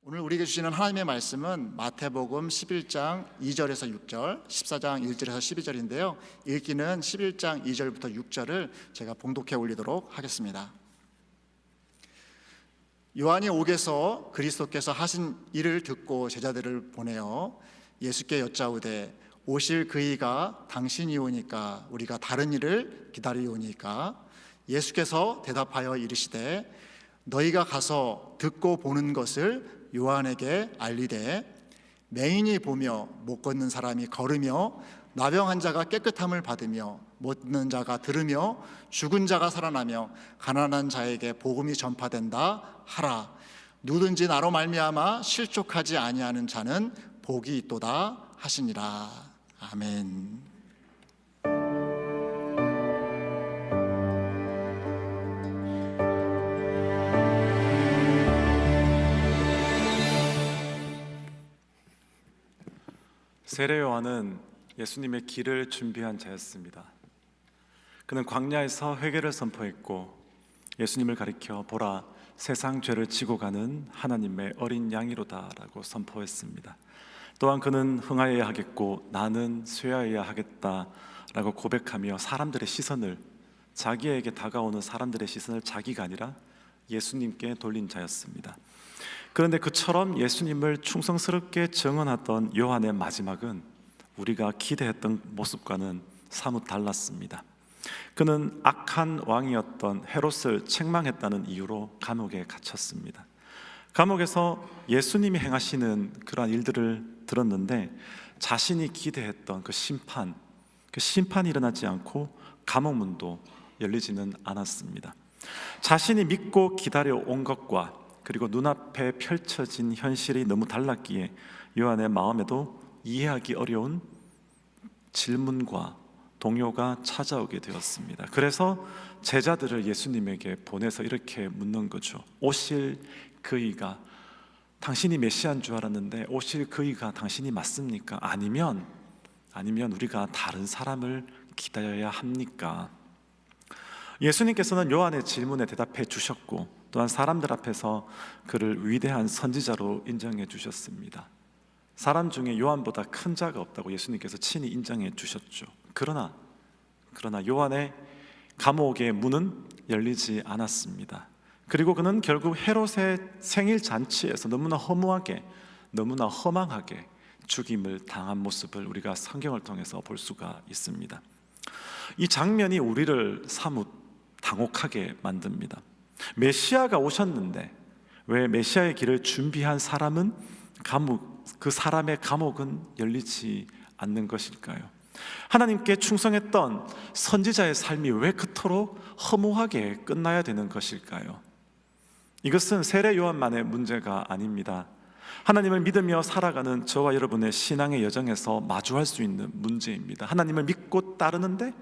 오늘 우리에게 주시는 하나님의 말씀은 마태복음 11장 2절에서 6절, 14장 1절에서 12절인데요. 읽기는 11장 2절부터 6절을 제가 봉독해 올리도록 하겠습니다. 요한이 옥에서 그리스도께서 하신 일을 듣고 제자들을 보내어 예수께 여짜오되 오실 그이가 당신이오니까 우리가 다른 일을 기다리오니까? 예수께서 대답하여 이르시되 너희가 가서 듣고 보는 것을 요한에게 알리되 맹인이 보며 못 걷는 사람이 걸으며 나병한 자가 깨끗함을 받으며 못 듣는 자가 들으며 죽은 자가 살아나며 가난한 자에게 복음이 전파된다 하라. 누구든지 나로 말미암아 실족하지 아니하는 자는 복이 있도다 하시니라. 아멘. 세례 요한은 예수님의 길을 준비한 자였습니다. 그는 광야에서 회개를 선포했고 예수님을 가리켜 보라 세상 죄를 지고 가는 하나님의 어린 양이로다라고 선포했습니다. 또한 그는 흥하여야 하겠고 나는 쇠하여야 하겠다라고 고백하며 사람들의 시선을, 자기에게 다가오는 사람들의 시선을 자기가 아니라 예수님께 돌린 자였습니다. 그런데 그처럼 예수님을 충성스럽게 증언하던 요한의 마지막은 우리가 기대했던 모습과는 사뭇 달랐습니다. 그는 악한 왕이었던 헤롯을 책망했다는 이유로 감옥에 갇혔습니다. 감옥에서 예수님이 행하시는 그러한 일들을 들었는데 자신이 기대했던 그 심판이 일어나지 않고 감옥문도 열리지는 않았습니다. 자신이 믿고 기다려온 것과 그리고 눈앞에 펼쳐진 현실이 너무 달랐기에 요한의 마음에도 이해하기 어려운 질문과 동요가 찾아오게 되었습니다. 그래서 제자들을 예수님에게 보내서 이렇게 묻는 거죠. 오실 그이가, 당신이 메시아인 줄 알았는데 오실 그이가 당신이 맞습니까? 아니면 우리가 다른 사람을 기다려야 합니까? 예수님께서는 요한의 질문에 대답해 주셨고 또한 사람들 앞에서 그를 위대한 선지자로 인정해 주셨습니다. 사람 중에 요한보다 큰 자가 없다고 예수님께서 친히 인정해 주셨죠. 그러나 요한의 감옥의 문은 열리지 않았습니다. 그리고 그는 결국 헤롯의 생일 잔치에서 너무나 허무하게, 너무나 허망하게 죽임을 당한 모습을 우리가 성경을 통해서 볼 수가 있습니다. 이 장면이 우리를 사뭇 당혹하게 만듭니다. 메시아가 오셨는데 왜 메시아의 길을 준비한 사람은 그 사람의 감옥은 열리지 않는 것일까요? 하나님께 충성했던 선지자의 삶이 왜 그토록 허무하게 끝나야 되는 것일까요? 이것은 세례 요한만의 문제가 아닙니다. 하나님을 믿으며 살아가는 저와 여러분의 신앙의 여정에서 마주할 수 있는 문제입니다. 하나님을 믿고 따르는데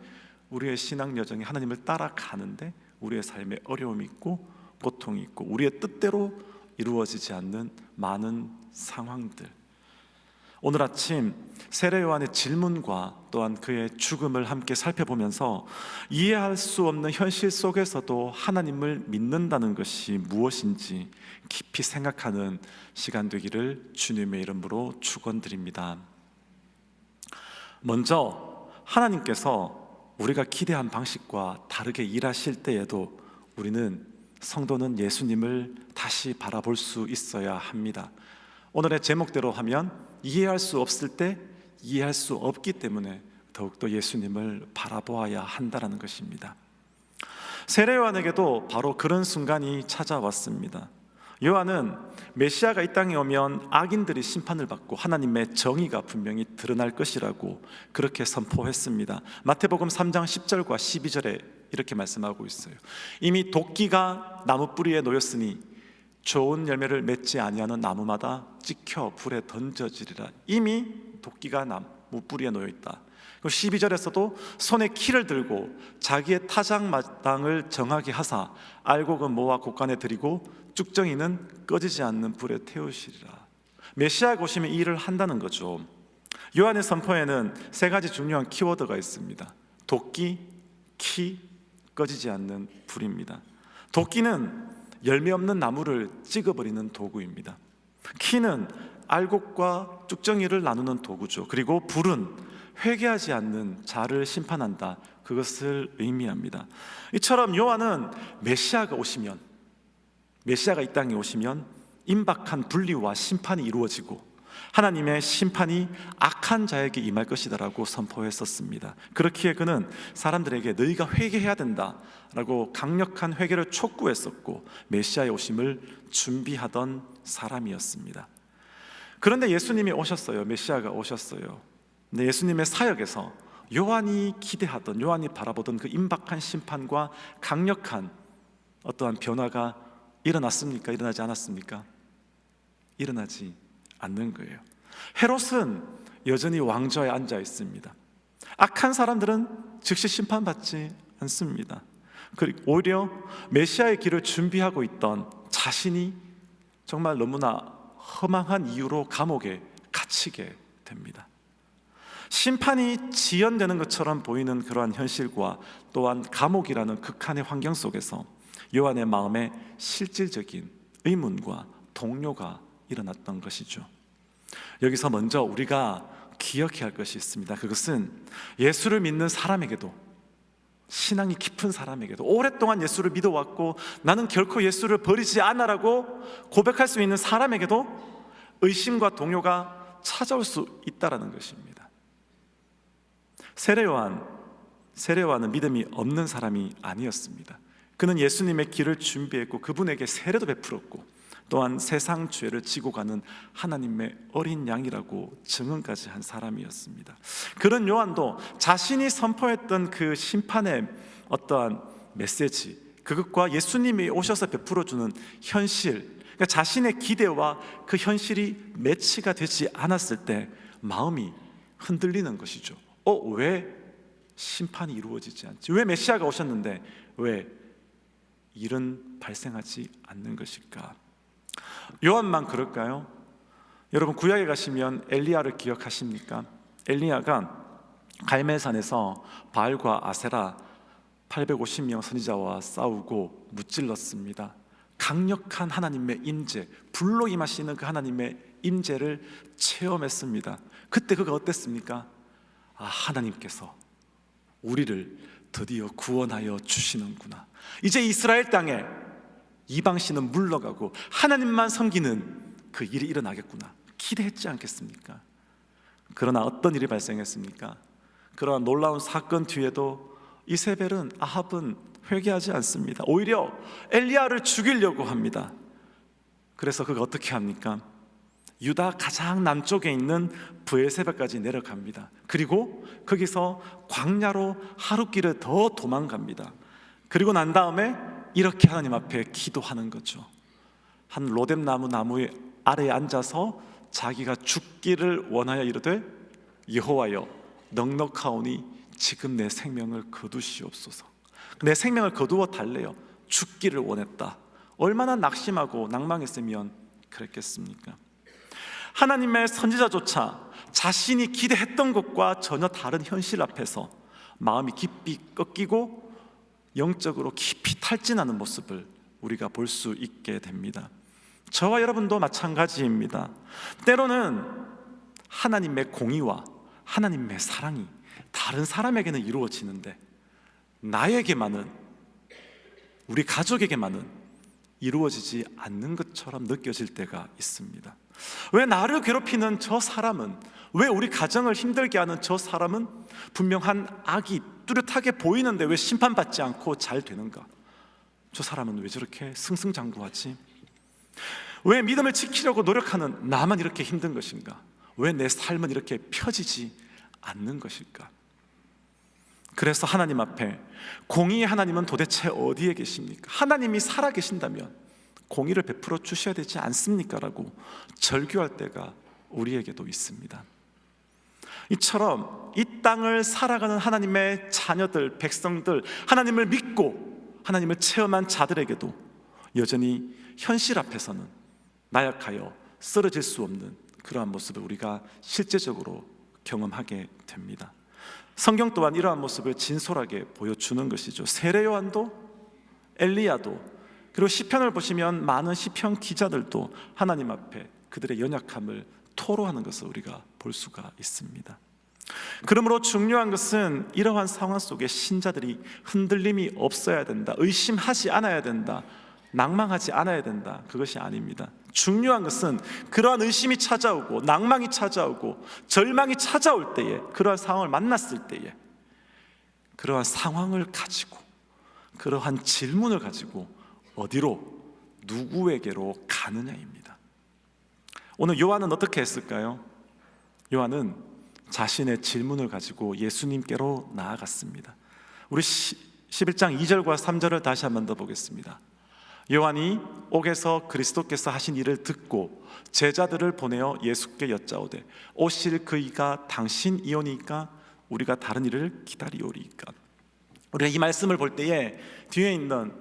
우리의 신앙 여정이 하나님을 따라가는데 우리의 삶에 어려움이 있고 고통이 있고 우리의 뜻대로 이루어지지 않는 많은 상황들. 오늘 아침 세례 요한의 질문과 또한 그의 죽음을 함께 살펴보면서 이해할 수 없는 현실 속에서도 하나님을 믿는다는 것이 무엇인지 깊이 생각하는 시간 되기를 주님의 이름으로 축원드립니다. 먼저 하나님께서 우리가 기대한 방식과 다르게 일하실 때에도 우리는, 성도는 예수님을 다시 바라볼 수 있어야 합니다. 오늘의 제목대로 하면 이해할 수 없을 때 이해할 수 없기 때문에 더욱더 예수님을 바라보아야 한다는 것입니다. 세례 요한에게도 바로 그런 순간이 찾아왔습니다. 요한은 메시아가 이 땅에 오면 악인들이 심판을 받고 하나님의 정의가 분명히 드러날 것이라고 그렇게 선포했습니다. 마태복음 3장 10절과 12절에 이렇게 말씀하고 있어요. 이미 도끼가 나무 뿌리에 놓였으니 좋은 열매를 맺지 아니하는 나무마다 찍혀 불에 던져지리라. 이미 도끼가 나무 뿌리에 놓여 있다. 12절에서도 손에 키를 들고 자기의 타작마당을 정하게 하사 알곡은 모아 곡간에 들이고 쭉정이는 꺼지지 않는 불에 태우시리라. 메시아가 오시면 이 일을 한다는 거죠. 요한의 선포에는 세 가지 중요한 키워드가 있습니다. 도끼, 키, 꺼지지 않는 불입니다. 도끼는 열매 없는 나무를 찍어버리는 도구입니다. 키는 알곡과 쭉정이를 나누는 도구죠. 그리고 불은 회개하지 않는 자를 심판한다, 그것을 의미합니다. 이처럼 요한은 메시아가 이 땅에 오시면 임박한 분리와 심판이 이루어지고 하나님의 심판이 악한 자에게 임할 것이다라고 선포했었습니다. 그렇기에 그는 사람들에게 너희가 회개해야 된다라고 강력한 회개를 촉구했었고 메시아의 오심을 준비하던 사람이었습니다. 그런데 예수님이 오셨어요. 메시아가 오셨어요. 근데 예수님의 사역에서 요한이 기대하던, 요한이 바라보던 그 임박한 심판과 강력한 어떠한 변화가 일어났습니까? 일어나지 않았습니까? 일어나지 않는 거예요. 헤롯은 여전히 왕좌에 앉아 있습니다. 악한 사람들은 즉시 심판받지 않습니다. 그리고 오히려 메시아의 길을 준비하고 있던 자신이 정말 너무나 허망한 이유로 감옥에 갇히게 됩니다. 심판이 지연되는 것처럼 보이는 그러한 현실과 또한 감옥이라는 극한의 환경 속에서 요한의 마음에 실질적인 의문과 동요가 일어났던 것이죠. 여기서 먼저 우리가 기억해야 할 것이 있습니다. 그것은 예수를 믿는 사람에게도, 신앙이 깊은 사람에게도, 오랫동안 예수를 믿어왔고 나는 결코 예수를 버리지 않아라고 고백할 수 있는 사람에게도 의심과 동요가 찾아올 수 있다는 것입니다. 세례 요한은 믿음이 없는 사람이 아니었습니다. 그는 예수님의 길을 준비했고 그분에게 세례도 베풀었고 또한 세상 죄를 지고 가는 하나님의 어린 양이라고 증언까지 한 사람이었습니다. 그런 요한도 자신이 선포했던 그 심판의 어떠한 메시지, 그것과 예수님이 오셔서 베풀어주는 현실, 그러니까 자신의 기대와 그 현실이 매치가 되지 않았을 때 마음이 흔들리는 것이죠. 왜 심판이 이루어지지 않지? 왜 메시아가 오셨는데 왜 일은 발생하지 않는 것일까? 요한만 그럴까요? 여러분 구약에 가시면 엘리야를 기억하십니까? 엘리야가 갈멜산에서 바알과 아세라 850명 선지자와 싸우고 무찔렀습니다. 강력한 하나님의 임재, 불로 임하시는 그 하나님의 임재를 체험했습니다. 그때 그가 어땠습니까? 하나님께서 우리를 드디어 구원하여 주시는구나. 이제 이스라엘 땅에 이방신은 물러가고 하나님만 섬기는 그 일이 일어나겠구나 기대했지 않겠습니까? 그러나 어떤 일이 발생했습니까? 그러나 놀라운 사건 뒤에도 이세벨은, 아합은 회개하지 않습니다. 오히려 엘리야를 죽이려고 합니다. 그래서 그가 어떻게 합니까? 유다 가장 남쪽에 있는 브엘세바까지 내려갑니다. 그리고 거기서 광야로 하룻길을 더 도망갑니다. 그리고 난 다음에 이렇게 하나님 앞에 기도하는 거죠. 한 로뎀나무 나무 아래에 앉아서 자기가 죽기를 원하여 이르되 여호와여 넉넉하오니 지금 내 생명을 거두시옵소서. 내 생명을 거두어 달래요. 죽기를 원했다. 얼마나 낙심하고 낭망했으면 그랬겠습니까? 하나님의 선지자조차 자신이 기대했던 것과 전혀 다른 현실 앞에서 마음이 깊이 꺾이고 영적으로 깊이 탈진하는 모습을 우리가 볼 수 있게 됩니다. 저와 여러분도 마찬가지입니다. 때로는 하나님의 공의와 하나님의 사랑이 다른 사람에게는 이루어지는데 나에게만은, 우리 가족에게만은 이루어지지 않는 것처럼 느껴질 때가 있습니다. 왜 나를 괴롭히는 저 사람은, 왜 우리 가정을 힘들게 하는 저 사람은 분명한 악이 뚜렷하게 보이는데 왜 심판받지 않고 잘 되는가? 저 사람은 왜 저렇게 승승장구하지? 왜 믿음을 지키려고 노력하는 나만 이렇게 힘든 것인가? 왜 내 삶은 이렇게 펴지지 않는 것일까? 그래서 하나님 앞에 공의의 하나님은 도대체 어디에 계십니까? 하나님이 살아 계신다면 공의를 베풀어 주셔야 되지 않습니까? 라고 절규할 때가 우리에게도 있습니다. 이처럼 이 땅을 살아가는 하나님의 자녀들, 백성들, 하나님을 믿고 하나님을 체험한 자들에게도 여전히 현실 앞에서는 나약하여 쓰러질 수 없는 그러한 모습을 우리가 실제적으로 경험하게 됩니다. 성경 또한 이러한 모습을 진솔하게 보여주는 것이죠. 세례 요한도 엘리야도, 그리고 시편을 보시면 많은 시편 기자들도 하나님 앞에 그들의 연약함을 토로하는 것을 우리가 볼 수가 있습니다. 그러므로 중요한 것은 이러한 상황 속에 신자들이 흔들림이 없어야 된다, 의심하지 않아야 된다, 낭망하지 않아야 된다, 그것이 아닙니다. 중요한 것은 그러한 의심이 찾아오고 낭망이 찾아오고 절망이 찾아올 때에, 그러한 상황을 만났을 때에 그러한 상황을 가지고, 그러한 질문을 가지고 어디로, 누구에게로 가느냐입니다. 오늘 요한은 어떻게 했을까요? 요한은 자신의 질문을 가지고 예수님께로 나아갔습니다. 우리 11장 2절과 3절을 다시 한 번 더 보겠습니다. 요한이 옥에서 그리스도께서 하신 일을 듣고 제자들을 보내어 예수께 여짜오되 오실 그이가 당신이오니까 우리가 다른 일을 기다리오리이까. 우리가 이 말씀을 볼 때에 뒤에 있는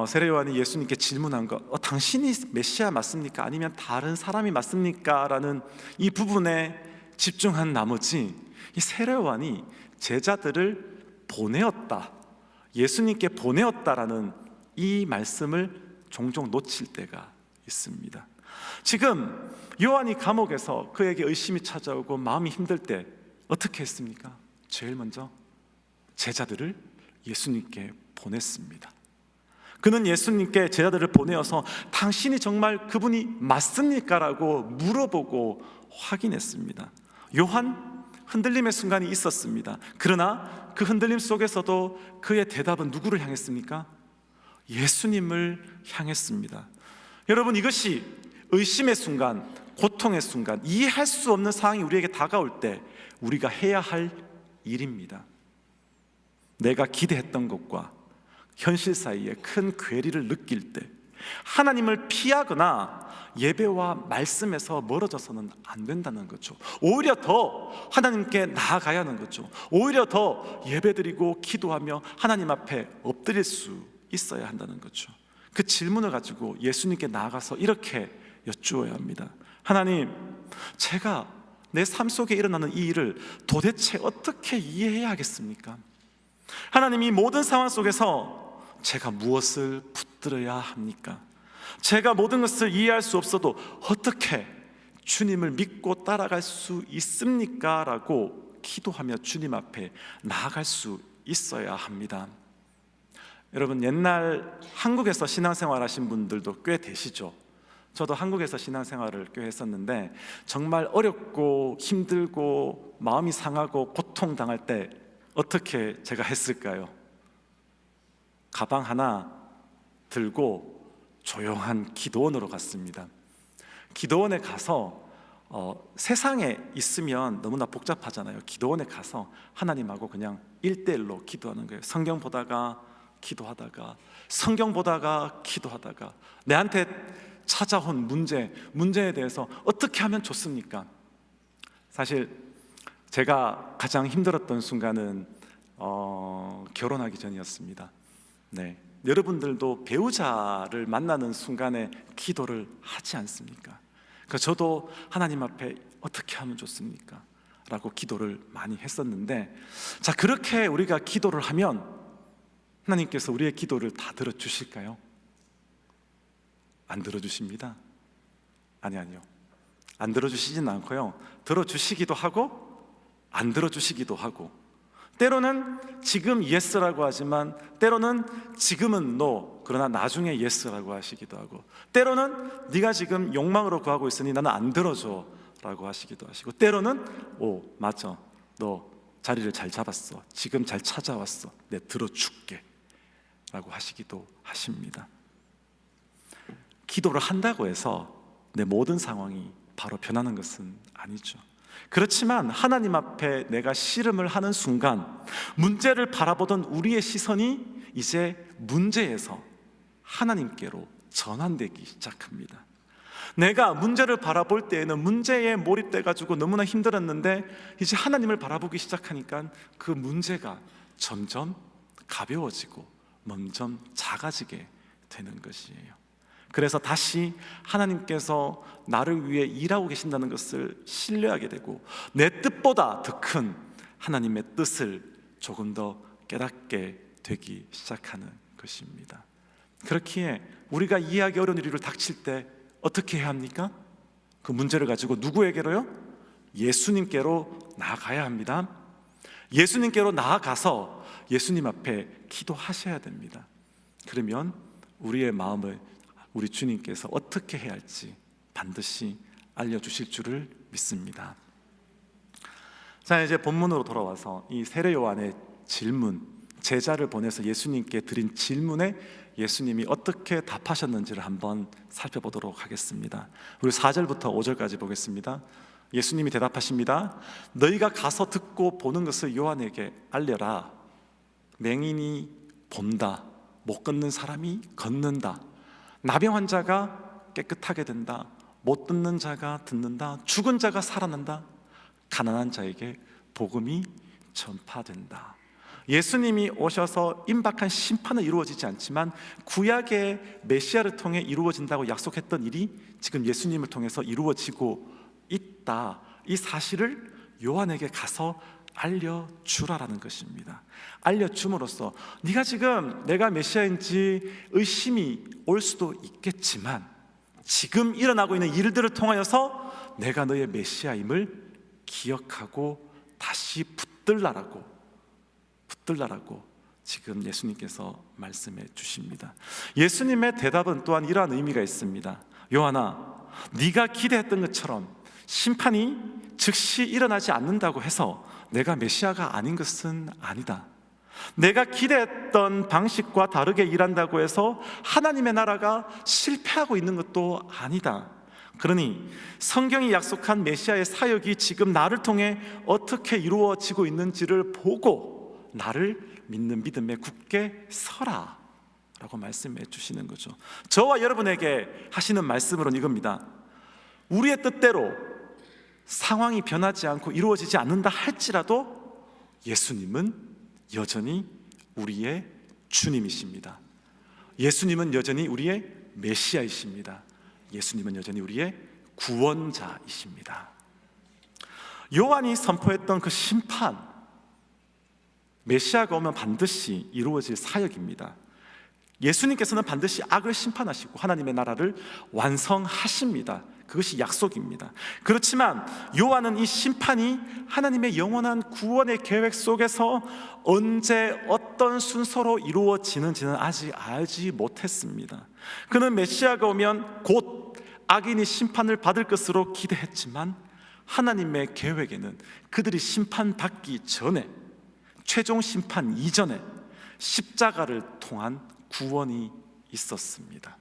세례 요한이 예수님께 질문한 것, 당신이 메시아 맞습니까? 아니면 다른 사람이 맞습니까? 라는 이 부분에 집중한 나머지 이 세례 요한이 제자들을 보내었다, 예수님께 보내었다라는 이 말씀을 종종 놓칠 때가 있습니다. 지금 요한이 감옥에서 그에게 의심이 찾아오고 마음이 힘들 때 어떻게 했습니까? 제일 먼저 제자들을 예수님께 보냈습니다. 그는 예수님께 제자들을 보내어서 당신이 정말 그분이 맞습니까? 라고 물어보고 확인했습니다. 요한 흔들림의 순간이 있었습니다. 그러나 그 흔들림 속에서도 그의 대답은 누구를 향했습니까? 예수님을 향했습니다. 여러분, 이것이 의심의 순간, 고통의 순간, 이해할 수 없는 상황이 우리에게 다가올 때 우리가 해야 할 일입니다. 내가 기대했던 것과 현실 사이에 큰 괴리를 느낄 때 하나님을 피하거나 예배와 말씀에서 멀어져서는 안 된다는 거죠. 오히려 더 하나님께 나아가야 하는 거죠. 오히려 더 예배드리고 기도하며 하나님 앞에 엎드릴 수 있어야 한다는 거죠. 그 질문을 가지고 예수님께 나아가서 이렇게 여쭈어야 합니다. 하나님, 제가 내 삶 속에 일어나는 이 일을 도대체 어떻게 이해해야 하겠습니까? 하나님, 이 모든 상황 속에서 제가 무엇을 붙들어야 합니까? 제가 모든 것을 이해할 수 없어도 어떻게 주님을 믿고 따라갈 수 있습니까? 라고 기도하며 주님 앞에 나아갈 수 있어야 합니다. 여러분, 옛날 한국에서 신앙생활 하신 분들도 꽤 되시죠? 저도 한국에서 신앙생활을 꽤 했었는데 정말 어렵고 힘들고 마음이 상하고 고통당할 때 어떻게 제가 했을까요? 가방 하나 들고 조용한 기도원으로 갔습니다. 기도원에 가서 세상에 있으면 너무나 복잡하잖아요. 기도원에 가서 하나님하고 그냥 1대1로 기도하는 거예요. 성경 보다가 기도하다가, 성경 보다가 기도하다가, 내한테 찾아온 문제에 대해서 어떻게 하면 좋습니까? 사실 제가 가장 힘들었던 순간은 결혼하기 전이었습니다. 네, 여러분들도 배우자를 만나는 순간에 기도를 하지 않습니까? 그러니까 저도 하나님 앞에 어떻게 하면 좋습니까? 라고 기도를 많이 했었는데, 자, 그렇게 우리가 기도를 하면 하나님께서 우리의 기도를 다 들어주실까요? 안 들어주십니다. 아니요. 안 들어주시진 않고요, 들어주시기도 하고 안 들어주시기도 하고, 때로는 지금 예스라고 하지만 때로는 지금은 노, 그러나 나중에 예스라고 하시기도 하고, 때로는 네가 지금 욕망으로 구하고 있으니 나는 안 들어줘 라고 하시기도 하시고, 때로는 오, 맞아, 너 자리를 잘 잡았어, 지금 잘 찾아왔어, 내 들어줄게 라고 하시기도 하십니다. 기도를 한다고 해서 내 모든 상황이 바로 변하는 것은 아니죠. 그렇지만 하나님 앞에 내가 씨름을 하는 순간 문제를 바라보던 우리의 시선이 이제 문제에서 하나님께로 전환되기 시작합니다. 내가 문제를 바라볼 때에는 문제에 몰입돼가지고 너무나 힘들었는데 이제 하나님을 바라보기 시작하니까 그 문제가 점점 가벼워지고 점점 작아지게 되는 것이에요. 그래서 다시 하나님께서 나를 위해 일하고 계신다는 것을 신뢰하게 되고, 내 뜻보다 더 큰 하나님의 뜻을 조금 더 깨닫게 되기 시작하는 것입니다. 그렇기에 우리가 이해하기 어려운 일을 닥칠 때 어떻게 해야 합니까? 그 문제를 가지고 누구에게로요? 예수님께로 나아가야 합니다. 예수님께로 나아가서 예수님 앞에 기도하셔야 됩니다. 그러면 우리의 마음을 우리 주님께서 어떻게 해야 할지 반드시 알려주실 줄을 믿습니다. 자, 이제 본문으로 돌아와서 이 세례 요한의 질문, 제자를 보내서 예수님께 드린 질문에 예수님이 어떻게 답하셨는지를 한번 살펴보도록 하겠습니다. 우리 4절부터 5절까지 보겠습니다. 예수님이 대답하십니다. 너희가 가서 듣고 보는 것을 요한에게 알려라. 맹인이 본다, 못 걷는 사람이 걷는다, 나병 환자가 깨끗하게 된다, 못 듣는 자가 듣는다, 죽은 자가 살아난다, 가난한 자에게 복음이 전파된다. 예수님이 오셔서 임박한 심판은 이루어지지 않지만 구약의 메시아를 통해 이루어진다고 약속했던 일이 지금 예수님을 통해서 이루어지고 있다. 이 사실을 요한에게 가서 알려주라라는 것입니다. 알려줌으로써 네가 지금 내가 메시아인지 의심이 올 수도 있겠지만 지금 일어나고 있는 일들을 통하여서 내가 너의 메시아임을 기억하고 다시 붙들라라고 지금 예수님께서 말씀해 주십니다. 예수님의 대답은 또한 이러한 의미가 있습니다. 요한아, 네가 기대했던 것처럼 심판이 즉시 일어나지 않는다고 해서 내가 메시아가 아닌 것은 아니다. 내가 기대했던 방식과 다르게 일한다고 해서 하나님의 나라가 실패하고 있는 것도 아니다. 그러니 성경이 약속한 메시아의 사역이 지금 나를 통해 어떻게 이루어지고 있는지를 보고 나를 믿는 믿음에 굳게 서라 라고 말씀해 주시는 거죠. 저와 여러분에게 하시는 말씀으로는 이겁니다. 우리의 뜻대로 상황이 변하지 않고 이루어지지 않는다 할지라도 예수님은 여전히 우리의 주님이십니다. 예수님은 여전히 우리의 메시아이십니다. 예수님은 여전히 우리의 구원자이십니다. 요한이 선포했던 그 심판, 메시아가 오면 반드시 이루어질 사역입니다. 예수님께서는 반드시 악을 심판하시고 하나님의 나라를 완성하십니다. 그것이 약속입니다. 그렇지만 요한은 이 심판이 하나님의 영원한 구원의 계획 속에서 언제 어떤 순서로 이루어지는지는 아직 알지 못했습니다. 그는 메시아가 오면 곧 악인이 심판을 받을 것으로 기대했지만 하나님의 계획에는 그들이 심판받기 전에, 최종 심판 이전에 십자가를 통한 구원이 있었습니다.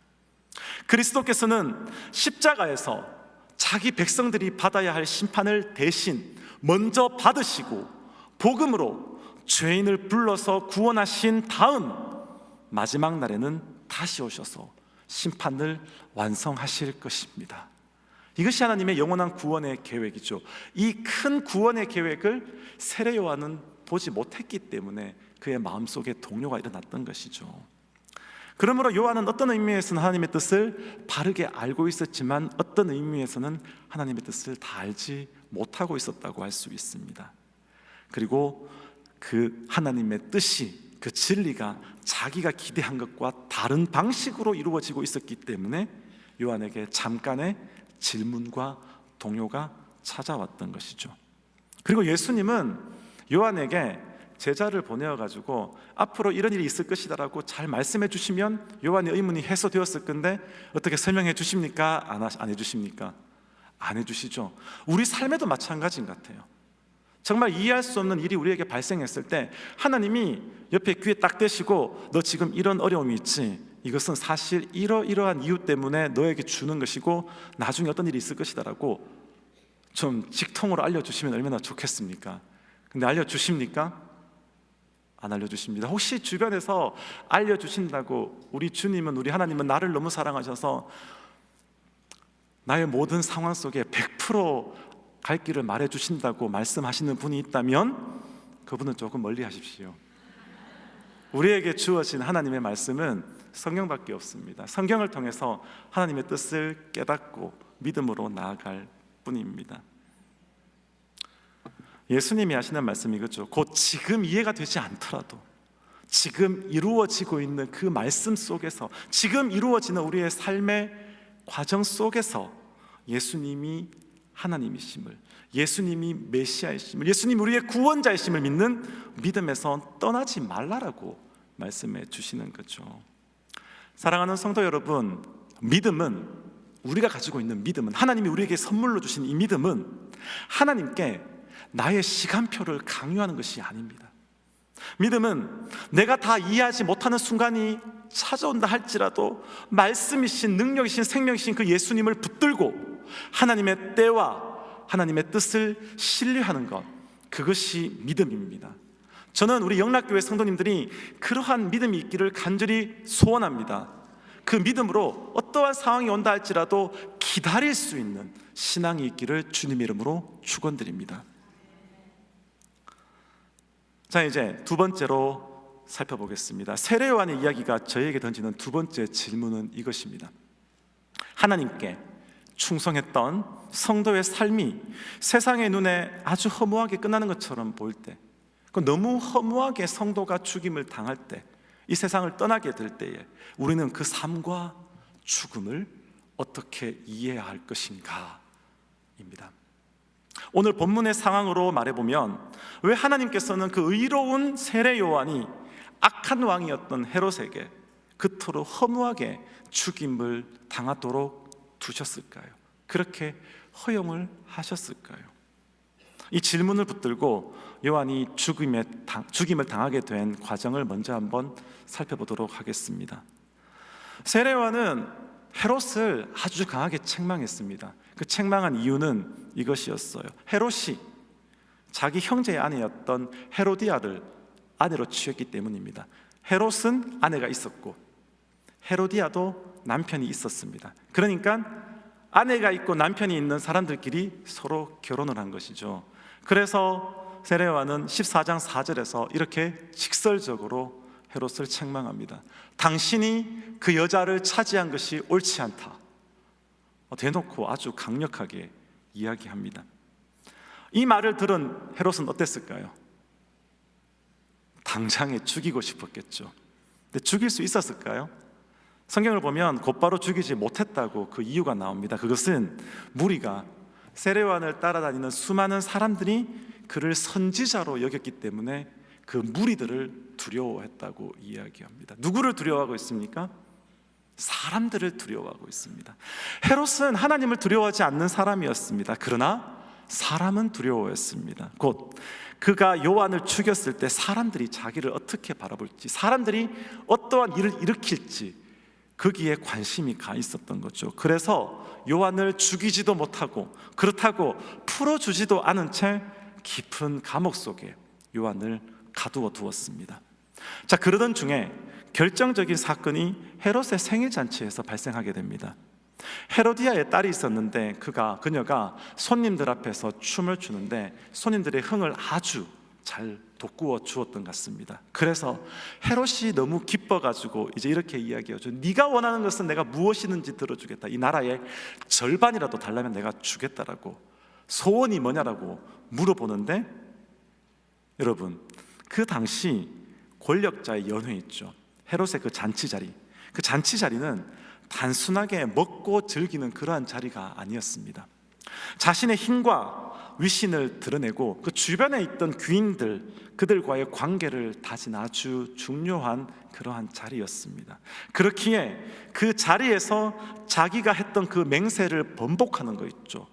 그리스도께서는 십자가에서 자기 백성들이 받아야 할 심판을 대신 먼저 받으시고 복음으로 죄인을 불러서 구원하신 다음 마지막 날에는 다시 오셔서 심판을 완성하실 것입니다. 이것이 하나님의 영원한 구원의 계획이죠. 이 큰 구원의 계획을 세례 요한은 보지 못했기 때문에 그의 마음속에 동요가 일어났던 것이죠. 그러므로 요한은 어떤 의미에서는 하나님의 뜻을 바르게 알고 있었지만 어떤 의미에서는 하나님의 뜻을 다 알지 못하고 있었다고 할 수 있습니다. 그리고 그 하나님의 뜻이, 그 진리가 자기가 기대한 것과 다른 방식으로 이루어지고 있었기 때문에 요한에게 잠깐의 질문과 동요가 찾아왔던 것이죠. 그리고 예수님은 요한에게 제자를 보내어가지고 앞으로 이런 일이 있을 것이다라고 잘 말씀해 주시면 요한의 의문이 해소되었을 건데 어떻게 설명해 주십니까? 안 해주십니까? 안 해주시죠. 우리 삶에도 마찬가지인 것 같아요. 정말 이해할 수 없는 일이 우리에게 발생했을 때 하나님이 옆에 귀에 딱 대시고 너 지금 이런 어려움이 있지? 이것은 사실 이러이러한 이유 때문에 너에게 주는 것이고 나중에 어떤 일이 있을 것이다라고 좀 직통으로 알려주시면 얼마나 좋겠습니까? 근데 알려주십니까? 안 알려주십니다. 혹시 주변에서 알려주신다고 우리 주님은, 우리 하나님은 나를 너무 사랑하셔서 나의 모든 상황 속에 100% 갈 길을 말해주신다고 말씀하시는 분이 있다면 그분은 조금 멀리 하십시오. 우리에게 주어진 하나님의 말씀은 성경밖에 없습니다. 성경을 통해서 하나님의 뜻을 깨닫고 믿음으로 나아갈 뿐입니다. 예수님이 하시는 말씀이 그렇죠. 곧 지금 이해가 되지 않더라도 지금 이루어지고 있는 그 말씀 속에서, 지금 이루어지는 우리의 삶의 과정 속에서 예수님이 하나님이심을, 예수님이 메시아이심을, 예수님이 우리의 구원자이심을 믿는 믿음에서 떠나지 말라라고 말씀해 주시는 거죠. 사랑하는 성도 여러분, 믿음은, 우리가 가지고 있는 믿음은, 하나님이 우리에게 선물로 주신 이 믿음은 하나님께 나의 시간표를 강요하는 것이 아닙니다. 믿음은 내가 다 이해하지 못하는 순간이 찾아온다 할지라도 말씀이신, 능력이신, 생명이신 그 예수님을 붙들고 하나님의 때와 하나님의 뜻을 신뢰하는 것, 그것이 믿음입니다. 저는 우리 영락교회 성도님들이 그러한 믿음이 있기를 간절히 소원합니다. 그 믿음으로 어떠한 상황이 온다 할지라도 기다릴 수 있는 신앙이 있기를 주님의 이름으로 축원드립니다. 자, 이제 두 번째로 살펴보겠습니다. 세례 요한의 이야기가 저에게 던지는 두 번째 질문은 이것입니다. 하나님께 충성했던 성도의 삶이 세상의 눈에 아주 허무하게 끝나는 것처럼 보일 때, 너무 허무하게 성도가 죽임을 당할 때, 이 세상을 떠나게 될 때에 우리는 그 삶과 죽음을 어떻게 이해해야 할 것인가 입니다. 오늘 본문의 상황으로 말해보면, 왜 하나님께서는 그 의로운 세례 요한이 악한 왕이었던 헤롯에게 그토록 허무하게 죽임을 당하도록 두셨을까요? 그렇게 허용을 하셨을까요? 이 질문을 붙들고 요한이 죽임을 당하게 된 과정을 먼저 한번 살펴보도록 하겠습니다. 세례 요한은 헤롯을 아주 강하게 책망했습니다. 그 책망한 이유는 이것이었어요. 헤롯이 자기 형제의 아내였던 헤로디아를 아내로 취했기 때문입니다. 헤롯은 아내가 있었고 헤로디아도 남편이 있었습니다. 그러니까 아내가 있고 남편이 있는 사람들끼리 서로 결혼을 한 것이죠. 그래서 세례 요한은 14장 4절에서 이렇게 직설적으로 헤롯을 책망합니다. 당신이 그 여자를 차지한 것이 옳지 않다. 대놓고 아주 강력하게 이야기합니다. 이 말을 들은 헤롯은 어땠을까요? 당장에 죽이고 싶었겠죠. 근데 죽일 수 있었을까요? 성경을 보면 곧바로 죽이지 못했다고 그 이유가 나옵니다. 그것은 무리가, 세례 요한을 따라다니는 수많은 사람들이 그를 선지자로 여겼기 때문에 그 무리들을 두려워했다고 이야기합니다. 누구를 두려워하고 있습니까? 사람들을 두려워하고 있습니다. 헤롯은 하나님을 두려워하지 않는 사람이었습니다. 그러나 사람은 두려워했습니다. 곧 그가 요한을 죽였을 때 사람들이 자기를 어떻게 바라볼지, 사람들이 어떠한 일을 일으킬지 거기에 관심이 가 있었던 거죠. 그래서 요한을 죽이지도 못하고 그렇다고 풀어주지도 않은 채 깊은 감옥 속에 요한을 가두어 두었습니다. 자, 그러던 중에 결정적인 사건이 헤롯의 생일 잔치에서 발생하게 됩니다. 헤로디아의 딸이 있었는데 그녀가 손님들 앞에서 춤을 추는데 손님들의 흥을 아주 잘 돋구어 주었던 것 같습니다. 그래서 헤롯이 너무 기뻐가지고 이제 이렇게 이야기하죠. 네가 원하는 것은 내가 무엇이든지 들어주겠다. 이 나라의 절반이라도 달라면 내가 주겠다라고, 소원이 뭐냐라고 물어보는데, 여러분, 그 당시 권력자의 연회 있죠. 헤롯의 그 잔치 자리, 그 잔치 자리는 단순하게 먹고 즐기는 그러한 자리가 아니었습니다. 자신의 힘과 위신을 드러내고 그 주변에 있던 귀인들, 그들과의 관계를 다진 아주 중요한 그러한 자리였습니다. 그렇기에 그 자리에서 자기가 했던 그 맹세를 번복하는 거 있죠.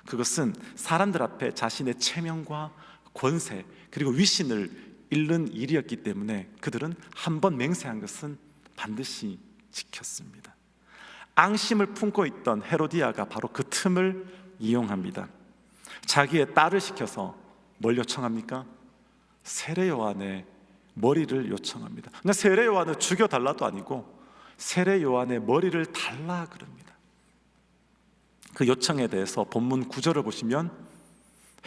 그것은 사람들 앞에 자신의 체면과 권세 그리고 위신을 잃는 일이었기 때문에 그들은 한 번 맹세한 것은 반드시 지켰습니다. 앙심을 품고 있던 헤로디아가 바로 그 틈을 이용합니다. 자기의 딸을 시켜서 뭘 요청합니까? 세례 요한의 머리를 요청합니다. 그러니까 세례 요한을 죽여달라도 아니고 세례 요한의 머리를 달라 그럽니다. 그 요청에 대해서 본문 9절을 보시면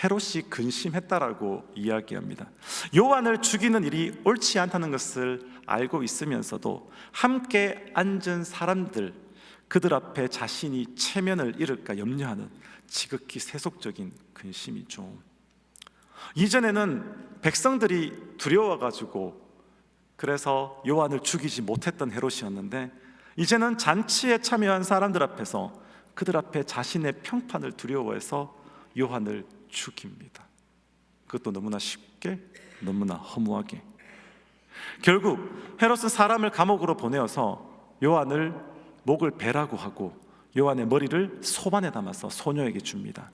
헤롯이 근심했다라고 이야기합니다. 요한을 죽이는 일이 옳지 않다는 것을 알고 있으면서도 함께 앉은 사람들, 그들 앞에 자신이 체면을 잃을까 염려하는 지극히 세속적인 근심이죠. 이전에는 백성들이 두려워가지고 그래서 요한을 죽이지 못했던 헤롯이었는데, 이제는 잔치에 참여한 사람들 앞에서 그들 앞에 자신의 평판을 두려워해서 요한을 죽입니다. 그것도 너무나 쉽게, 너무나 허무하게. 결국 헤롯은 사람을 감옥으로 보내어서 요한을 목을 베라고 하고 요한의 머리를 소반에 담아서 소녀에게 줍니다.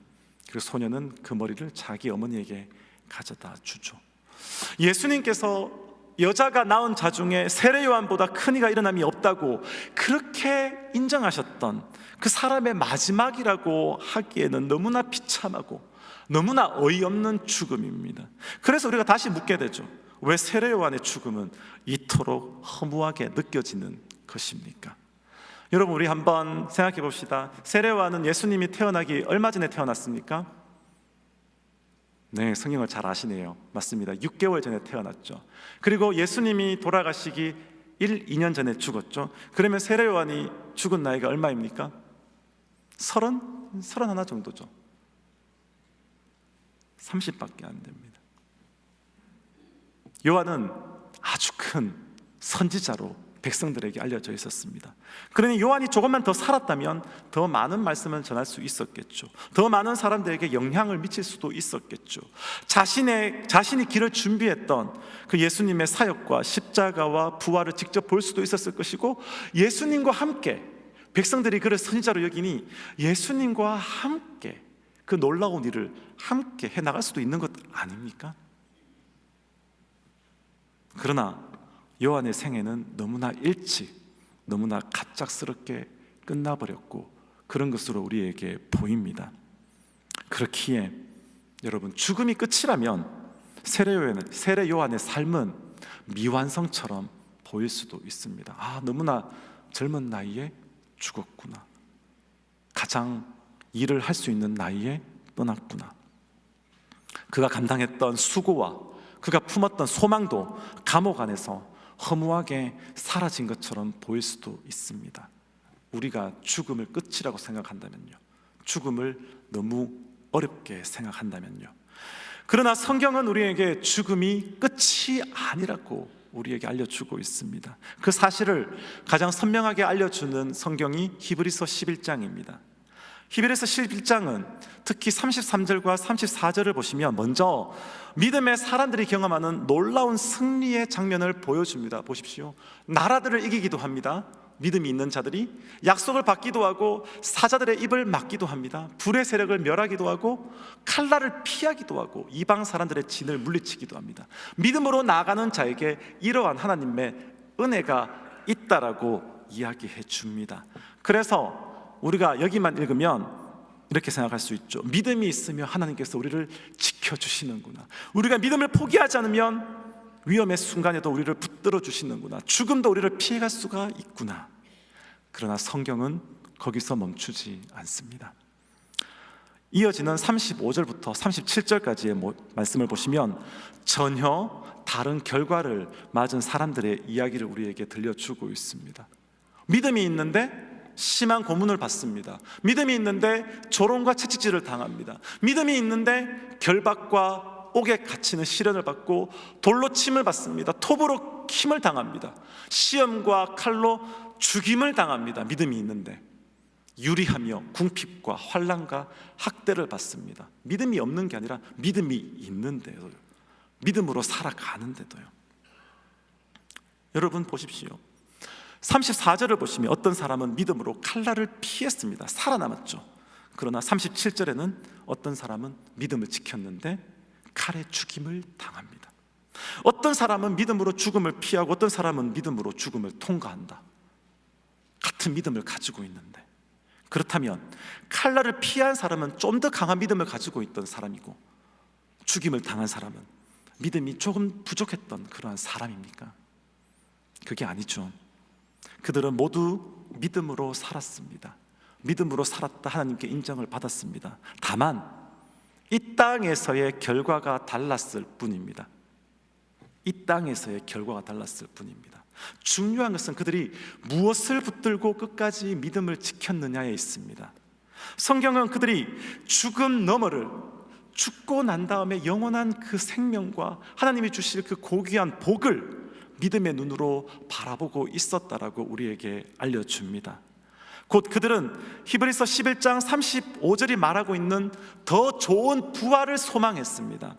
그리고 소녀는 그 머리를 자기 어머니에게 가져다 주죠. 예수님께서 여자가 낳은 자 중에 세례 요한보다 큰 이가 일어남이 없다고 그렇게 인정하셨던 그 사람의 마지막이라고 하기에는 너무나 비참하고 너무나 어이없는 죽음입니다. 그래서 우리가 다시 묻게 되죠. 왜 세례 요한의 죽음은 이토록 허무하게 느껴지는 것입니까? 여러분, 우리 한번 생각해 봅시다. 세례 요한은 예수님이 태어나기 얼마 전에 태어났습니까? 네, 성경을 잘 아시네요. 맞습니다. 6개월 전에 태어났죠. 그리고 예수님이 돌아가시기 2년 전에 죽었죠. 그러면 세례 요한이 죽은 나이가 얼마입니까? 31 정도죠. 30밖에 안 됩니다. 요한은 아주 큰 선지자로 백성들에게 알려져 있었습니다. 그러니 요한이 조금만 더 살았다면 더 많은 말씀을 전할 수 있었겠죠. 더 많은 사람들에게 영향을 미칠 수도 있었겠죠. 자신이 길을 준비했던 그 예수님의 사역과 십자가와 부활을 직접 볼 수도 있었을 것이고, 예수님과 함께 백성들이 그를 선지자로 여기니 예수님과 함께 그 놀라운 일을 함께 해나갈 수도 있는 것 아닙니까? 그러나 요한의 생애는 너무나 일찍, 너무나 갑작스럽게 끝나버렸고 그런 것으로 우리에게 보입니다. 그렇기에 여러분, 죽음이 끝이라면 세례 요한의 삶은 미완성처럼 보일 수도 있습니다. 너무나 젊은 나이에 죽었구나. 가장 일을 할 수 있는 나이에 떠났구나. 그가 감당했던 수고와 그가 품었던 소망도 감옥 안에서 허무하게 사라진 것처럼 보일 수도 있습니다. 우리가 죽음을 끝이라고 생각한다면요, 죽음을 너무 어렵게 생각한다면요. 그러나 성경은 우리에게 죽음이 끝이 아니라고 우리에게 알려주고 있습니다. 그 사실을 가장 선명하게 알려주는 성경이 히브리서 11장입니다. 히브리서 11장은 특히 33절과 34절을 보시면 먼저 믿음의 사람들이 경험하는 놀라운 승리의 장면을 보여줍니다. 보십시오. 나라들을 이기기도 합니다. 믿음이 있는 자들이 약속을 받기도 하고 사자들의 입을 막기도 합니다. 불의 세력을 멸하기도 하고 칼날을 피하기도 하고 이방 사람들의 진을 물리치기도 합니다. 믿음으로 나아가는 자에게 이러한 하나님의 은혜가 있다라고 이야기해 줍니다. 그래서 우리가 여기만 읽으면 이렇게 생각할 수 있죠. 믿음이 있으면 하나님께서 우리를 지켜주시는구나. 우리가 믿음을 포기하지 않으면 위험의 순간에도 우리를 붙들어 주시는구나. 죽음도 우리를 피해갈 수가 있구나. 그러나 성경은 거기서 멈추지 않습니다. 이어지는 35절부터 37절까지의 말씀을 보시면 전혀 다른 결과를 맞은 사람들의 이야기를 우리에게 들려주고 있습니다. 믿음이 있는데 심한 고문을 받습니다. 믿음이 있는데 조롱과 채찍질을 당합니다. 믿음이 있는데 결박과 옥에 갇히는 시련을 받고 돌로 침을 받습니다. 톱으로 힘을 당합니다. 시험과 칼로 죽임을 당합니다. 믿음이 있는데 유리하며 궁핍과 환난과 학대를 받습니다. 믿음이 없는 게 아니라 믿음이 있는데요, 믿음으로 살아가는데도요. 여러분 보십시오. 34절을 보시면 어떤 사람은 믿음으로 칼날을 피했습니다. 살아남았죠. 그러나 37절에는 어떤 사람은 믿음을 지켰는데 칼에 죽임을 당합니다. 어떤 사람은 믿음으로 죽음을 피하고 어떤 사람은 믿음으로 죽음을 통과한다. 같은 믿음을 가지고 있는데, 그렇다면 칼날을 피한 사람은 좀 더 강한 믿음을 가지고 있던 사람이고 죽임을 당한 사람은 믿음이 조금 부족했던 그러한 사람입니까? 그게 아니죠. 그들은 모두 믿음으로 살았습니다. 믿음으로 살았다 하나님께 인정을 받았습니다. 다만 이 땅에서의 결과가 달랐을 뿐입니다. 이 땅에서의 결과가 달랐을 뿐입니다. 중요한 것은 그들이 무엇을 붙들고 끝까지 믿음을 지켰느냐에 있습니다. 성경은 그들이 죽음 너머를, 죽고 난 다음에 영원한 그 생명과 하나님이 주실 그 고귀한 복을 믿음의 눈으로 바라보고 있었다라고 우리에게 알려줍니다. 곧 그들은 히브리서 11장 35절이 말하고 있는 더 좋은 부활을 소망했습니다.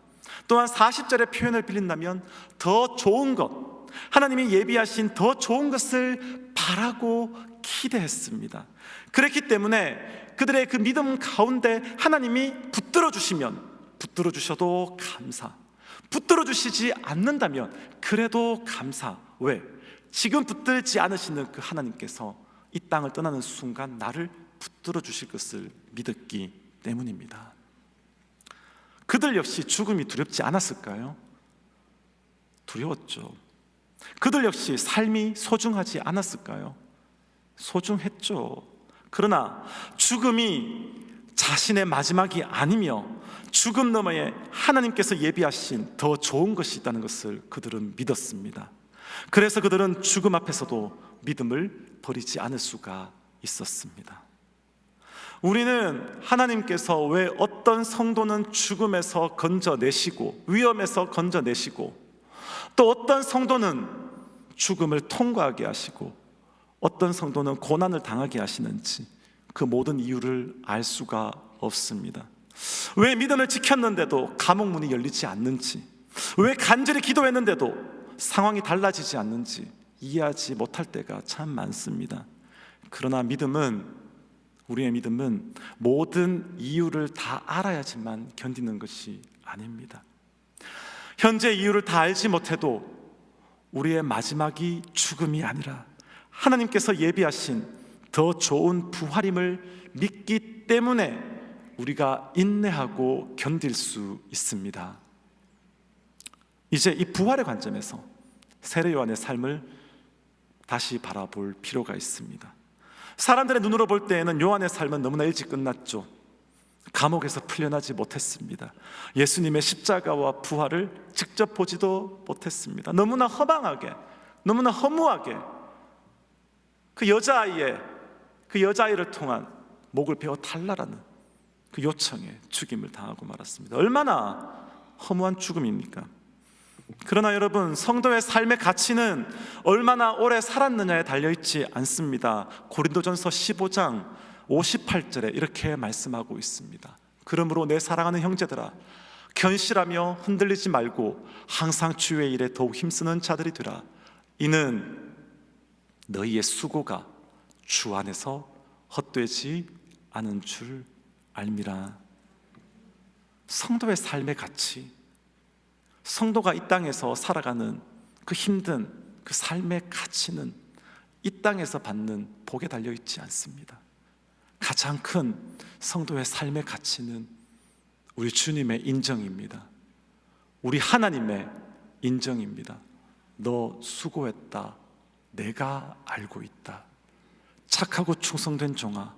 또한 40절의 표현을 빌린다면 더 좋은 것, 하나님이 예비하신 더 좋은 것을 바라고 기대했습니다. 그렇기 때문에 그들의 그 믿음 가운데 하나님이 붙들어 주시면 붙들어 주셔도 감사, 붙들어 주시지 않는다면 그래도 감사. 왜? 지금 붙들지 않으시는 그 하나님께서 이 땅을 떠나는 순간 나를 붙들어 주실 것을 믿었기 때문입니다. 그들 역시 죽음이 두렵지 않았을까요? 두려웠죠. 그들 역시 삶이 소중하지 않았을까요? 소중했죠. 그러나 죽음이 자신의 마지막이 아니며 죽음 너머에 하나님께서 예비하신 더 좋은 것이 있다는 것을 그들은 믿었습니다. 그래서 그들은 죽음 앞에서도 믿음을 버리지 않을 수가 있었습니다. 우리는 하나님께서 왜 어떤 성도는 죽음에서 건져내시고 위험에서 건져내시고 또 어떤 성도는 죽음을 통과하게 하시고 어떤 성도는 고난을 당하게 하시는지 그 모든 이유를 알 수가 없습니다. 왜 믿음을 지켰는데도 감옥 문이 열리지 않는지, 왜 간절히 기도했는데도 상황이 달라지지 않는지 이해하지 못할 때가 참 많습니다. 그러나 우리의 믿음은 모든 이유를 다 알아야지만 견디는 것이 아닙니다. 현재 이유를 다 알지 못해도 우리의 마지막이 죽음이 아니라 하나님께서 예비하신 더 좋은 부활임을 믿기 때문에 우리가 인내하고 견딜 수 있습니다. 이제 이 부활의 관점에서 세례 요한의 삶을 다시 바라볼 필요가 있습니다. 사람들의 눈으로 볼 때에는 요한의 삶은 너무나 일찍 끝났죠. 감옥에서 풀려나지 못했습니다. 예수님의 십자가와 부활을 직접 보지도 못했습니다. 너무나 허망하게, 너무나 허무하게 그 여자아이를 통한 목을 베어 달라라는 그 요청에 죽임을 당하고 말았습니다. 얼마나 허무한 죽음입니까? 그러나 여러분, 성도의 삶의 가치는 얼마나 오래 살았느냐에 달려있지 않습니다. 고린도전서 15장 58절에 이렇게 말씀하고 있습니다. 그러므로 내 사랑하는 형제들아, 견실하며 흔들리지 말고 항상 주의 일에 더욱 힘쓰는 자들이 되라. 이는 너희의 수고가 주 안에서 헛되지 않은 줄 알미라. 성도의 삶의 가치, 성도가 이 땅에서 살아가는 그 힘든 그 삶의 가치는 이 땅에서 받는 복에 달려있지 않습니다. 가장 큰 성도의 삶의 가치는 우리 주님의 인정입니다. 우리 하나님의 인정입니다. 너 수고했다. 내가 알고 있다. 착하고 충성된 종아,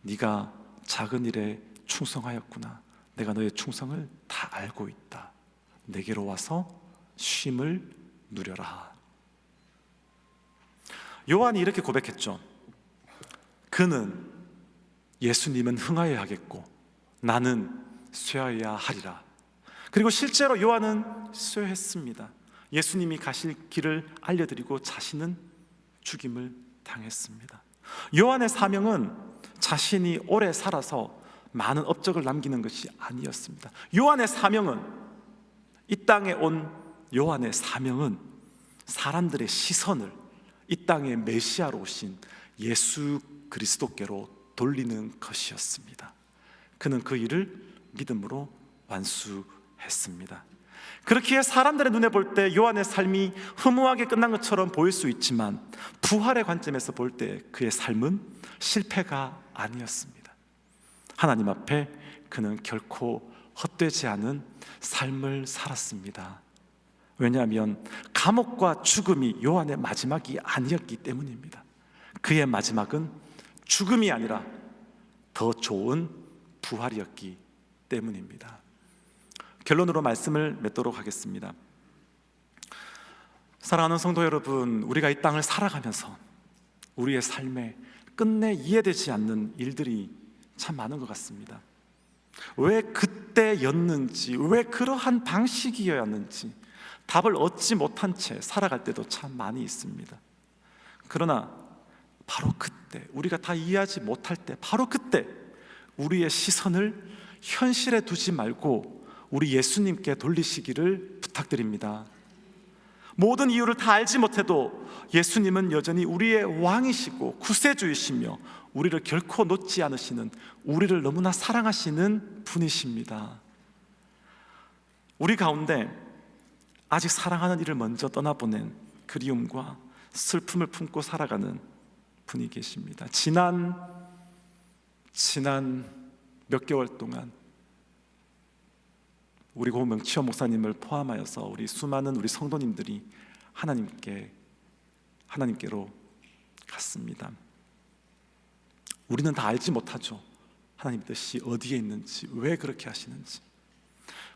네가 작은 일에 충성하였구나. 내가 너의 충성을 다 알고 있다. 내게로 와서 쉼을 누려라. 요한이 이렇게 고백했죠. 그는 예수님은 흥하여야 하겠고 나는 쇠하여야 하리라. 그리고 실제로 요한은 쇠했습니다. 예수님이 가실 길을 알려드리고 자신은 죽임을 당했습니다. 요한의 사명은 자신이 오래 살아서 많은 업적을 남기는 것이 아니었습니다. 요한의 사명은, 이 땅에 온 요한의 사명은 사람들의 시선을 이 땅에 메시아로 오신 예수 그리스도께로 돌리는 것이었습니다. 그는 그 일을 믿음으로 완수했습니다. 그렇기에 사람들의 눈에 볼 때 요한의 삶이 허무하게 끝난 것처럼 보일 수 있지만 부활의 관점에서 볼 때 그의 삶은 실패가 아니었습니다. 하나님 앞에 그는 결코 헛되지 않은 삶을 살았습니다. 왜냐하면 감옥과 죽음이 요한의 마지막이 아니었기 때문입니다. 그의 마지막은 죽음이 아니라 더 좋은 부활이었기 때문입니다. 결론으로 말씀을 맺도록 하겠습니다. 사랑하는 성도 여러분, 우리가 이 땅을 살아가면서 우리의 삶에 끝내 이해되지 않는 일들이 참 많은 것 같습니다. 왜 그때였는지, 왜 그러한 방식이었는지 답을 얻지 못한 채 살아갈 때도 참 많이 있습니다. 그러나 바로 그때, 우리가 다 이해하지 못할 때, 바로 그때 우리의 시선을 현실에 두지 말고 우리 예수님께 돌리시기를 부탁드립니다. 모든 이유를 다 알지 못해도 예수님은 여전히 우리의 왕이시고 구세주이시며 우리를 결코 놓지 않으시는, 우리를 너무나 사랑하시는 분이십니다. 우리 가운데 아직 사랑하는 이를 먼저 떠나보낸 그리움과 슬픔을 품고 살아가는 분이 계십니다. 지난 몇 개월 동안 우리 고 명치호 목사님을 포함하여서 우리 수많은 우리 성도님들이 하나님께로 갔습니다. 우리는 다 알지 못하죠. 하나님 뜻이 어디에 있는지, 왜 그렇게 하시는지.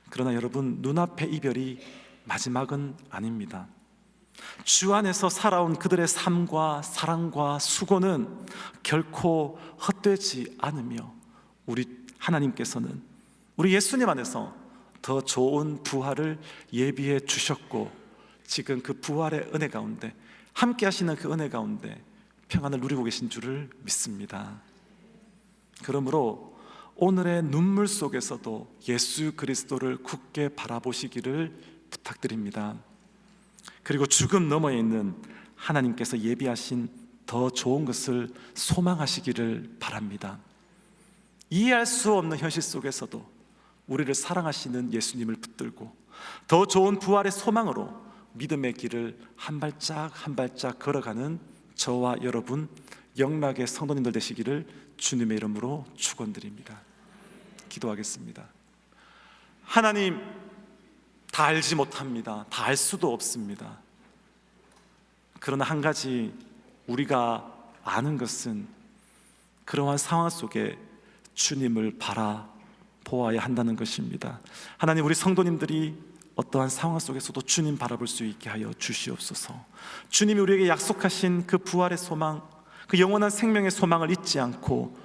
그러나 여러분, 눈앞의 이별이 마지막은 아닙니다. 주 안에서 살아온 그들의 삶과 사랑과 수고는 결코 헛되지 않으며 우리 하나님께서는 우리 예수님 안에서 더 좋은 부활을 예비해 주셨고, 지금 그 부활의 은혜 가운데, 함께 하시는 그 은혜 가운데 평안을 누리고 계신 줄을 믿습니다. 그러므로 오늘의 눈물 속에서도 예수 그리스도를 굳게 바라보시기를 부탁드립니다. 그리고 죽음 너머에 있는 하나님께서 예비하신 더 좋은 것을 소망하시기를 바랍니다. 이해할 수 없는 현실 속에서도 우리를 사랑하시는 예수님을 붙들고 더 좋은 부활의 소망으로 믿음의 길을 한 발짝 한 발짝 걸어가는 저와 여러분 영락의 성도님들 되시기를 주님의 이름으로 축원드립니다. 기도하겠습니다. 하나님, 다 알지 못합니다. 다 알 수도 없습니다. 그러나 한 가지 우리가 아는 것은 그러한 상황 속에 주님을 바라보아야 한다는 것입니다. 하나님, 우리 성도님들이 어떠한 상황 속에서도 주님 바라볼 수 있게 하여 주시옵소서. 주님이 우리에게 약속하신 그 부활의 소망, 그 영원한 생명의 소망을 잊지 않고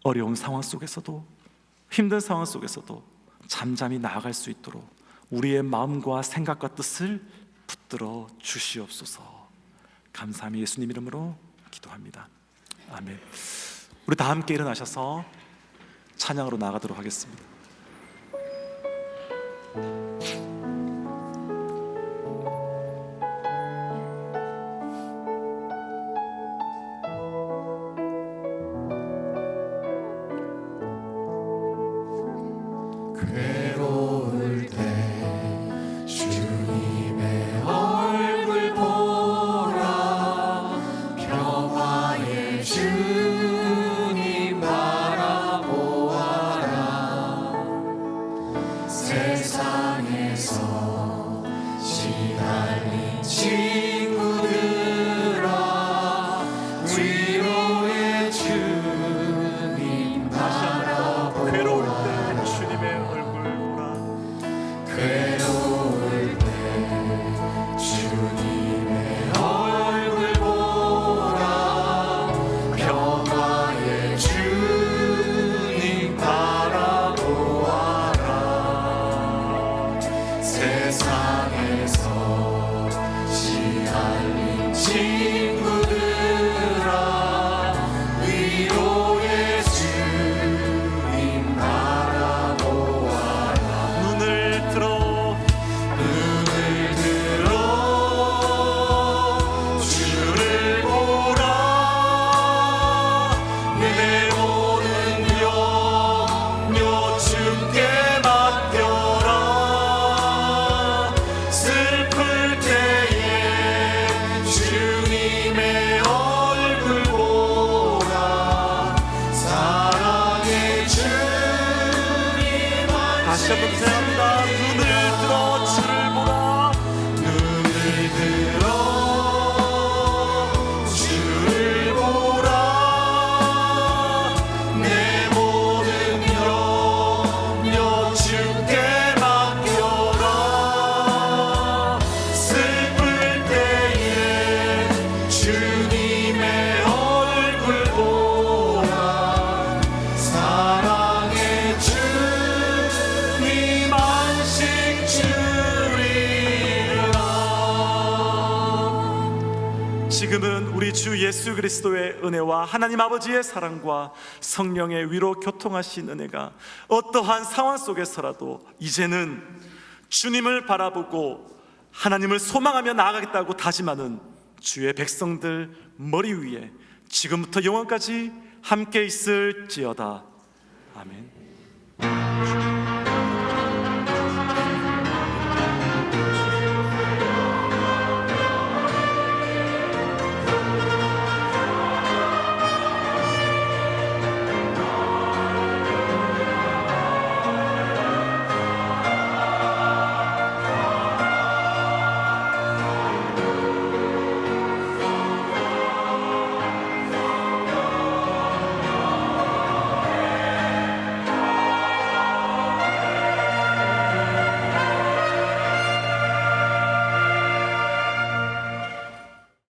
어려운 상황 속에서도, 힘든 상황 속에서도 잠잠히 나아갈 수 있도록 우리의 마음과 생각과 뜻을 붙들어 주시옵소서. 감사함이 예수님 이름으로 기도합니다. 아멘. 우리 다 함께 일어나셔서 찬양으로 나가도록 하겠습니다. 괴로울 때 주님의 얼굴 보라, 평화의 주님 바라보아라. 세상에서 시달린 친구들아, 위로의 주님 바라보아라. 괴로울 때 주님의 얼굴 보라. 괴로울 때 주님의 얼굴 보라, 평화의 주님 바라보아라. 세상에서 시달린 친구들아, 위로의 주님 바라보아라. 눈을 들어 주를 보라, 내 모든 염려 주께 맡겨라. 슬플 때에 주님의 얼굴 보라, 사랑의 주님 다시 한번 제안합니다. 눈을 들어 주를 보라. 눈을 들어 주를 보라, 내 모든 염려 주께 맡겨라. 슬플 때에 주님의 얼굴 보라, 사랑의 주님 안식 지금은 우리 주 예수 그리스도의 은혜와 하나님 아버지의 사랑과 성령의 위로 교통하신 은혜가 어떠한 상황 속에서라도 이제는 주님을 바라보고 하나님을 소망하며 나아가겠다고 다짐하는 주의 백성들 머리 위에 지금부터 영원까지 함께 있을지어다. 아멘.